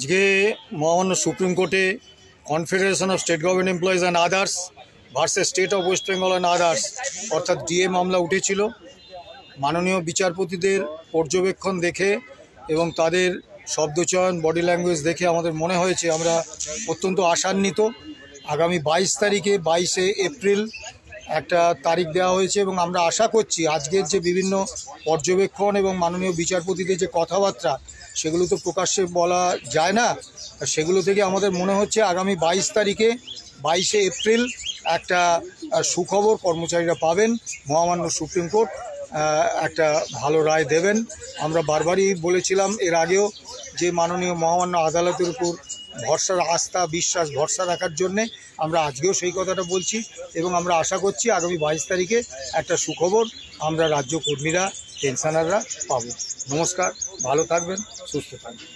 আজকে মহামান্য সুপ্রিম কোর্টে confederation of state government employees and others versus state of West Bengal and others অর্থাৎ DA মামলা উঠেছিল। মাননীয় বিচারপতিদের পর্যবেক্ষণ দেখে এবং তাদের শব্দচয়ন, বডি ল্যাঙ্গুয়েজ দেখে আমাদের মনে হয়েছে আমরা অত্যন্ত আশান্বিত। আগামী 22 তারিখে 22শে এপ্রিল একটা তারিখ দেওয়া হয়েছে এবং আমরা আশা করছি আজকের যে বিভিন্ন পর্যবেক্ষণ এবং মাননীয় বিচারপতিদের যে কথাবার্তা সেগুলো তো প্রকাশ্যে বলা যায় না, সেগুলো থেকে আমাদের মনে হচ্ছে আগামী 22 তারিখে 22শে এপ্রিল একটা সুখবর কর্মচারীরা পাবেন। মহামান্য সুপ্রিম কোর্ট একটা ভালো রায় দেবেন। আমরা বারবারই বলেছিলাম এর আগেও যে মাননীয় মহামান্য আদালতের উপর ভরসার আস্থা, বিশ্বাস, ভরসা রাখার জন্যে আমরা আজকেও সেই কথাটা বলছি এবং আমরা আশা করছি আগামী 22 তারিখে একটা সুখবর আমরা রাজ্য কর্মীরা, পেনশনাররা পাবো। নমস্কার, ভালো থাকবেন, সুস্থ থাকবেন।